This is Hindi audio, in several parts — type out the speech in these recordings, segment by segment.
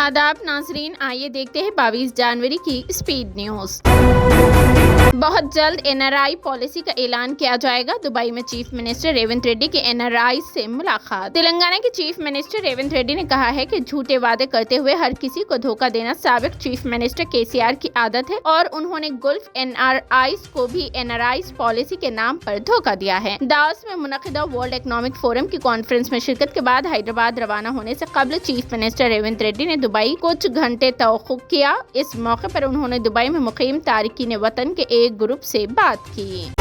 आदाब नाजरीन, आइए देखते हैं 22 जनवरी की स्पीड न्यूज। बहुत जल्द एनआरआई पॉलिसी का ऐलान किया जाएगा। दुबई में चीफ मिनिस्टर रेवंत रेड्डी की एनआरआई से मुलाकात। तेलंगाना के चीफ मिनिस्टर रेवंत रेड्डी ने कहा है कि झूठे वादे करते हुए हर किसी को धोखा देना साबिक चीफ मिनिस्टर केसीआर की आदत है और उन्होंने गल्फ एनआरआई को भी एनआरआई पॉलिसी के नाम पर धोखा दिया है। दावोस में मुनक़िदा वर्ल्ड इकोनॉमिक फोरम की कॉन्फ्रेंस में शिरकत के बाद हैदराबाद रवाना होने से कबल चीफ मिनिस्टर रेवंत रेड्डी ने दुबई कुछ घंटे तवक़्क़ुफ़ किया। इस मौके पर उन्होंने दुबई में मुक़ीम तारिकीन वतन के एक ग्रुप से बात की।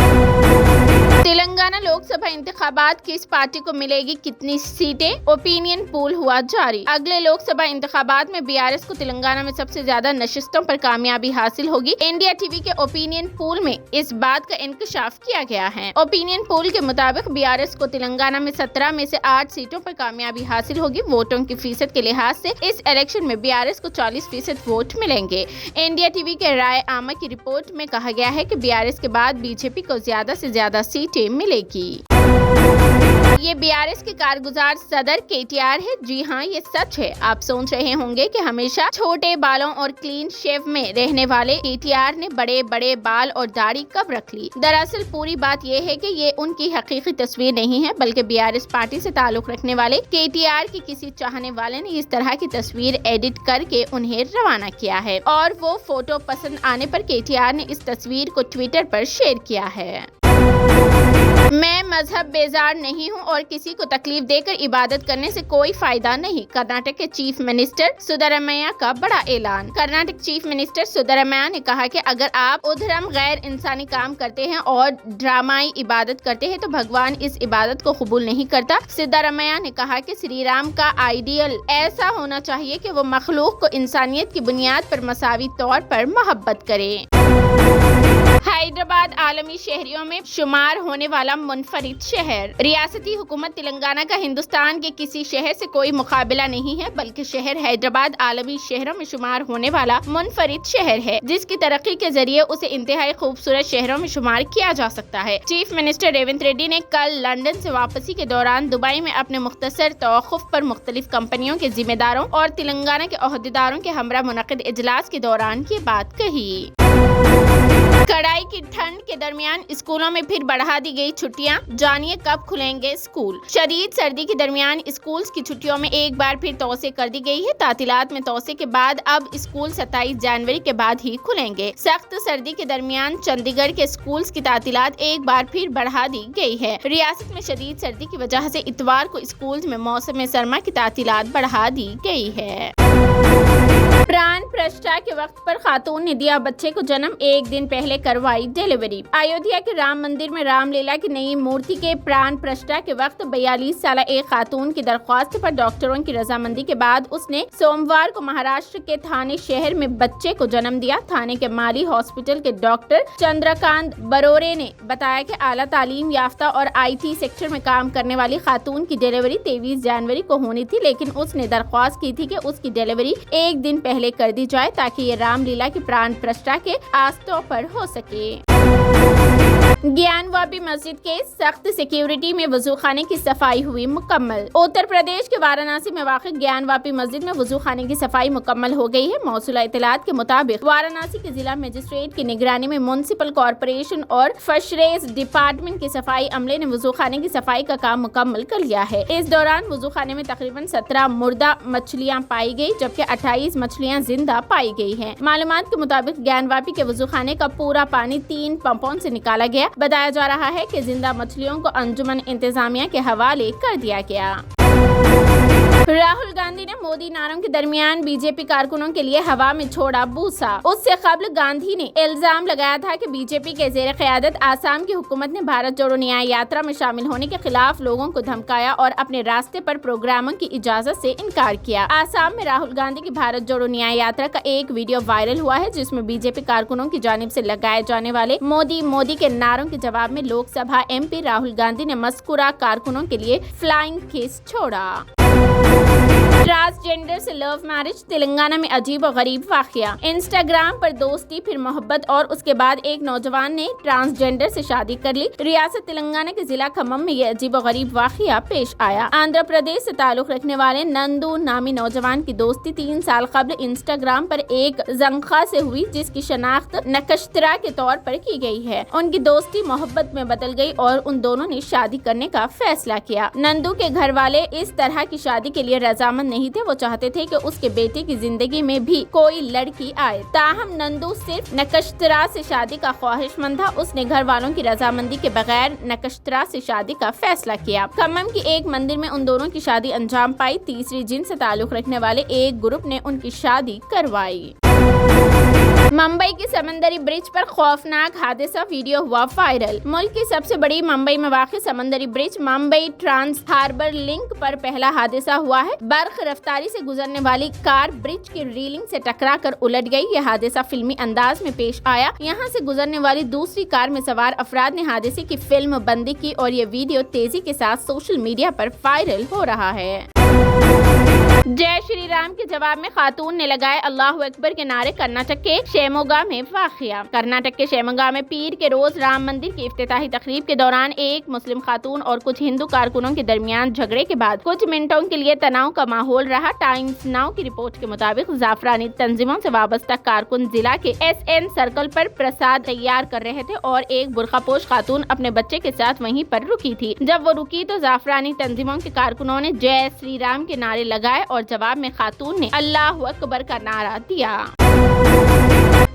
तेलंगाना लोकसभा इंतखाबात किस पार्टी को मिलेगी कितनी सीटें, ओपिनियन पोल हुआ जारी। अगले लोकसभा इंतखाबात में बीआरएस को तेलंगाना में सबसे ज्यादा नशिस्तों पर कामयाबी हासिल होगी। इंडिया टीवी के ओपिनियन पोल में इस बात का इंकशाफ किया गया है। ओपिनियन पोल के मुताबिक बीआरएस को तेलंगाना में 17 में से 8 सीटों पर कामयाबी हासिल होगी। वोटों की फीसद के लिहाज से इस इलेक्शन में बीआरएस को 40% वोट मिलेंगे। इंडिया टीवी के राय आमा की रिपोर्ट में कहा गया है कि बीआरएस के बाद बीजेपी को ज्यादा से ज्यादा सीटें मिलेगी। ये बीआरएस के कारगुजार सदर केटीआर है। जी हाँ, ये सच है। आप सोच रहे होंगे कि हमेशा छोटे बालों और क्लीन शेव में रहने वाले केटीआर ने बड़े बड़े बाल और दाढ़ी कब रख ली। दरअसल पूरी बात ये है कि ये उनकी हकीकी तस्वीर नहीं है, बल्कि बीआरएस पार्टी से ताल्लुक रखने वाले केटीआर की किसी चाहने वाले ने इस तरह की तस्वीर एडिट करके उन्हें रवाना किया है और वो फोटो पसंद आने पर केटीआर ने इस तस्वीर को ट्विटर पर शेयर किया है। मैं मजहब बेजार नहीं हूं और किसी को तकलीफ देकर इबादत करने से कोई फायदा नहीं। कर्नाटक के चीफ मिनिस्टर सिद्धरामैया का बड़ा ऐलान। कर्नाटक चीफ मिनिस्टर सिद्धरामैया ने कहा कि अगर आप उधरम गैर इंसानी काम करते हैं और ड्रामाई इबादत करते हैं तो भगवान इस इबादत को कबूल नहीं करता। सिद्धरामैया ने कहा कि श्री राम का आइडियल ऐसा होना चाहिए कि वो मखलूक को इंसानियत की बुनियाद पर मसावी तौर पर मोहब्बत करे। हैदराबाद आलमी शहरों में शुमार होने वाला मुनफरिद शहर। रियासती हुकूमत तेलंगाना का हिंदुस्तान के किसी शहर से कोई मुकाबला नहीं है, बल्कि शहर हैदराबाद आलमी शहरों में शुमार होने वाला मुनफरिद शहर है, जिसकी तरक्की के जरिए उसे इंतहाई खूबसूरत शहरों में शुमार किया जा सकता है। चीफ मिनिस्टर रेवंत रेड्डी ने कल लंदन से वापसी के दौरान दुबई में अपने मुख्तसर तवक़्क़ुफ़ पर मुख्तलिफ कंपनियों के जिम्मेदारों और तेलंगाना के ओहदेदारों के हमरा मुनक़िद इजलास के दौरान ये बात कही। कड़ाई की ठंड के दरमियान स्कूलों में फिर बढ़ा दी गई छुट्टियां। जानिए कब खुलेंगे स्कूल। शदीद सर्दी के दरमियान स्कूल की छुट्टियों में एक बार फिर तोसे कर दी गई है। तातीलात में तोसे के बाद अब स्कूल 27 जनवरी के बाद ही खुलेंगे। सख्त सर्दी के दरमियान चंडीगढ़ के स्कूल की तातीलात एक बार फिर बढ़ा दी गई है। रियासत में शदीद सर्दी की वजह से इतवार को स्कूल में मौसम सरमा की तातीलात बढ़ा दी गई है। प्राण प्रतिष्ठा के वक्त पर खातून ने दिया बच्चे को जन्म, एक दिन पहले करवाई डिलीवरी। अयोध्या के राम मंदिर में रामलीला की नई मूर्ति के प्राण प्रतिष्ठा के वक्त 42 साल एक खातून की दरख्वास्त पर डॉक्टरों की रजामंदी के बाद उसने सोमवार को महाराष्ट्र के थाने शहर में बच्चे को जन्म दिया। थाने के माली हॉस्पिटल के डॉक्टर चंद्रकांत बरोरे ने बताया कि आला तालीम याफ्ता और IT सेक्टर में काम करने वाली खातून की डिलीवरी 23 जनवरी को होनी थी, लेकिन उसने दरख्वास्त की थी कि उसकी डिलीवरी एक दिन पहले कर दी जाए ताकि ये रामलीला की प्राण प्रतिष्ठा के आस्तों पर हो सके। ज्ञानवापी मस्जिद के सख्त सिक्योरिटी में वजूखाने की सफाई हुई मुकम्मल। उत्तर प्रदेश के वाराणसी में वाक़ ज्ञानवापी मस्जिद में वजूखाने की सफाई मुकम्मल हो गई है। मौसूला इत्तलात के मुताबिक वाराणसी के जिला मजिस्ट्रेट की निगरानी में म्युनिसिपल कॉर्पोरेशन और फिशरीज डिपार्टमेंट के सफाई अमले ने वजूखाने की सफाई का काम मुकम्मल कर लिया है। इस दौरान वजूखाने में तकरीबन 17 मुर्दा मछलियाँ पाई गयी, जबकि 28 मछलियाँ जिंदा पाई गयी है। मालूमात के मुताबिक ज्ञानवापी के वजूखाने का पूरा पानी 3 पंपों से निकाला गया। बताया जा रहा है कि जिंदा मछलियों को अंजुमन इंतजामिया के हवाले कर दिया गया। राहुल गांधी ने मोदी नारों के दरमियान बीजेपी कारकुनों के लिए हवा में छोड़ा बूसा। उससे कबल गांधी ने इल्जाम लगाया था कि बीजेपी के ज़ेर क़यादत आसाम की हुकूमत ने भारत जोड़ो न्याय यात्रा में शामिल होने के खिलाफ लोगों को धमकाया और अपने रास्ते पर प्रोग्रामों की इजाजत से इनकार किया। आसाम में राहुल गांधी की भारत जोड़ो न्याय यात्रा का एक वीडियो वायरल हुआ है, जिसमें बीजेपी कारकुनों की जानिब से लगाए जाने वाले मोदी मोदी के नारों के जवाब में लोकसभा MP राहुल गांधी ने मस्कुरा कारकुनों के लिए फ्लाइंग किस छोड़ा। ट्रांसजेंडर से लव मैरिज, तेलंगाना में अजीब और गरीब वाकया। इंस्टाग्राम पर दोस्ती फिर मोहब्बत और उसके बाद एक नौजवान ने ट्रांसजेंडर से शादी कर ली। रियासत तेलंगाना के जिला खम्मम में यह अजीब और गरीब वाकया पेश आया। आंध्र प्रदेश से ताल्लुक रखने वाले नंदू नामी नौजवान की दोस्ती 3 साल कबल इंस्टाग्राम पर एक जंखा से हुई, जिसकी शनाख्त नकश्तरा के तौर पर की गई है। उनकी दोस्ती मोहब्बत में बदल गई और उन दोनों ने शादी करने का फैसला किया। नंदू के घर वाले इस तरह की शादी के लिए रजामंद नहीं थे। वो चाहते थे कि उसके बेटे की जिंदगी में भी कोई लड़की आए। ताहम नंदू सिर्फ नकश्तरा से शादी का ख्वाहिशमंद था। उसने घर वालों की रजामंदी के बगैर नकश्तरा से शादी का फैसला किया। खम्मम की एक मंदिर में उन दोनों की शादी अंजाम पाई। तीसरी जिन से ताल्लुक रखने वाले एक ग्रुप ने उनकी शादी करवाई। मुंबई की समंदरी ब्रिज पर खौफनाक हादसा, वीडियो हुआ वायरल। मुल्क की सबसे बड़ी मुंबई में वाक़ समंदरी bridge Mumbai trans harbour link पर पहला हादसा हुआ है। बर्ख रफ्तारी से गुजरने वाली कार ब्रिज की रेलिंग से टकराकर उलट गई। यह हादसा फिल्मी अंदाज में पेश आया। यहां से गुजरने वाली दूसरी कार में सवार अफराद ने हादसे की फिल्म बंदी की और ये वीडियो तेजी के साथ सोशल मीडिया पर वायरल हो रहा है। जय श्री राम के जवाब में खातून ने लगाए अल्लाहू अकबर के नारे। कर्नाटक के शिवमोगा में वाक़या। कर्नाटक के शिवमोगा में पीर के रोज राम मंदिर की इफ्तिताही तकरीब के दौरान एक मुस्लिम खातून और कुछ हिंदू कारकुनों के दरमियान झगड़े के बाद कुछ मिनटों के लिए तनाव का माहौल रहा। टाइम्स नाउ की रिपोर्ट के मुताबिक जाफरानी तंजीमों से वाबस्ता कारकुन जिला के SN सर्कल पर प्रसाद तैयार कर रहे थे और एक बुर्खापोश खातून अपने बच्चे के साथ वहीं पर रुकी थी। जब वो रुकी तो जाफरानी तंजीमों के कारकुनों ने जय श्री राम के नारे लगाए और जवाब में खातून ने अल्लाहू अकबर का नारा दिया।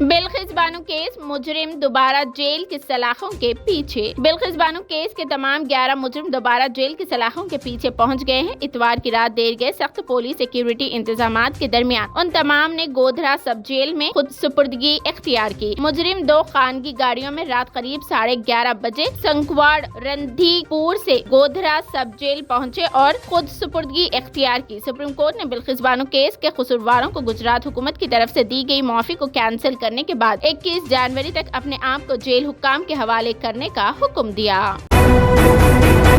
बिल्किस बानो केस, मुजरिम दोबारा जेल की सलाखों के पीछे। बिल्किस बानो केस के तमाम 11 मुजरिम दोबारा जेल की सलाखों के पीछे पहुंच गए हैं। इतवार की रात देर गए सख्त पुलिस सिक्योरिटी इंतजामात के दरमियान उन तमाम ने गोधरा सब जेल में खुद सुपुर्दगी इख्तियार की। मुजरिम 2 खानगी गाड़ियों में रात करीब 11:30 बजे संकवाड़ रणधीपुर से गोधरा सब जेल पहुँचे और खुद सुपुर्दगी इख्तियार की। सुप्रीम कोर्ट ने बिल्किस बानो केस के कसूरवारों को गुजरात हुकूमत की तरफ से दी गई माफी को कैंसिल करने के बाद 21 जनवरी तक अपने आप को जेल हुक्काम के हवाले करने का हुक्म दिया।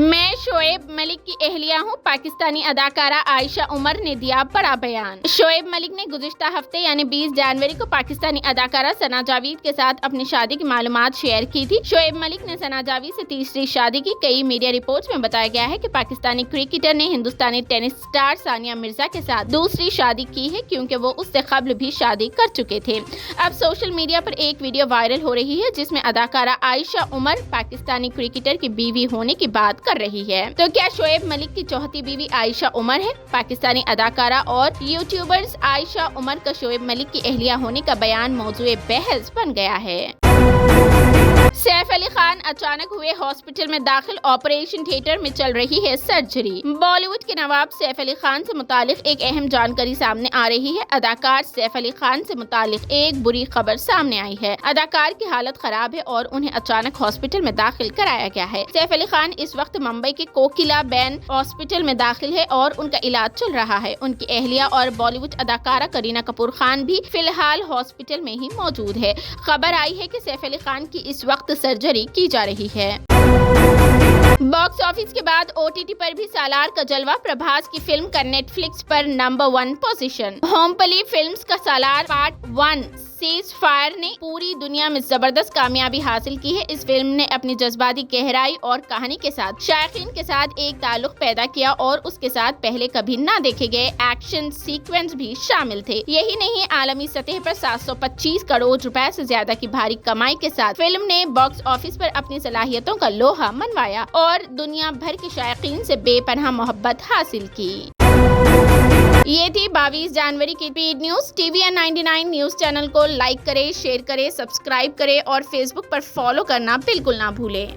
मैं शोएब मलिक की एहलिया हूँ, पाकिस्तानी अदाकारा आयशा उमर ने दिया बड़ा बयान। शोएब मलिक ने गुज़िश्ता हफ्ते यानी 20 जनवरी को पाकिस्तानी अदाकारा सना जावेद के साथ अपनी शादी की मालूमात शेयर की थी। शोएब मलिक ने सना जावेद से तीसरी शादी की। कई मीडिया रिपोर्ट्स में बताया गया है कि पाकिस्तानी क्रिकेटर ने हिंदुस्तानी टेनिस स्टार सानिया मिर्जा के साथ दूसरी शादी की है, क्योंकि वो उससे कबल भी शादी कर चुके थे। अब सोशल मीडिया पर एक वीडियो वायरल हो रही है जिसमें अदाकारा आयशा उमर पाकिस्तानी क्रिकेटर की बीवी होने की बात कर रही है। तो क्या शोएब मलिक की चौथी बीवी आयशा उमर है? पाकिस्तानी अदाकारा और यूट्यूबर्स आयशा उमर का शोएब मलिक की एहलिया होने का बयान मौजूए बहस बन गया है। सैफ अली खान अचानक हुए हॉस्पिटल में दाखिल, ऑपरेशन थिएटर में चल रही है सर्जरी। बॉलीवुड के नवाब सैफ अली खान से मुतालिक एक अहम जानकारी सामने आ रही है। अदाकार सैफ अली खान से मुतालिक एक बुरी खबर सामने आई है। अदाकार की हालत खराब है और उन्हें अचानक हॉस्पिटल में दाखिल कराया गया है। सैफ अली खान इस वक्त मुंबई के कोकिला बैन हॉस्पिटल में दाखिल है और उनका इलाज चल रहा है। उनकी एहलिया और बॉलीवुड अदाकारा करीना कपूर खान भी फिलहाल हॉस्पिटल में ही मौजूद है। खबर आई है कि सैफ अली खान की इस वक्त सर्जरी की जा रही है। बॉक्स ऑफिस के बाद OTT पर भी सालार का जलवा। प्रभास की फिल्म का नेटफ्लिक्स पर नंबर 1 पोजीशन। होमपली फिल्म्स का सालार पार्ट 1 सीज फायर ने पूरी दुनिया में जबरदस्त कामयाबी हासिल की है। इस फिल्म ने अपनी जज्बाती गहराई और कहानी के साथ शायकीन के साथ एक ताल्लुक पैदा किया और उसके साथ पहले कभी न देखे गए एक्शन सीक्वेंस भी शामिल थे। यही नहीं, आलमी सतह पर 725 करोड़ रुपए से ज्यादा की भारी कमाई के साथ फिल्म ने बॉक्स ऑफिस पर अपनी सलाहियतों का लोहा मनवाया और दुनिया भर के शायकीन से बेपनाह मोहब्बत हासिल की। ये थी 22 जनवरी की speed news. TVN 99 news channel को लाइक करें, शेयर करें, सब्सक्राइब करें और फेसबुक पर फॉलो करना बिल्कुल ना भूलें।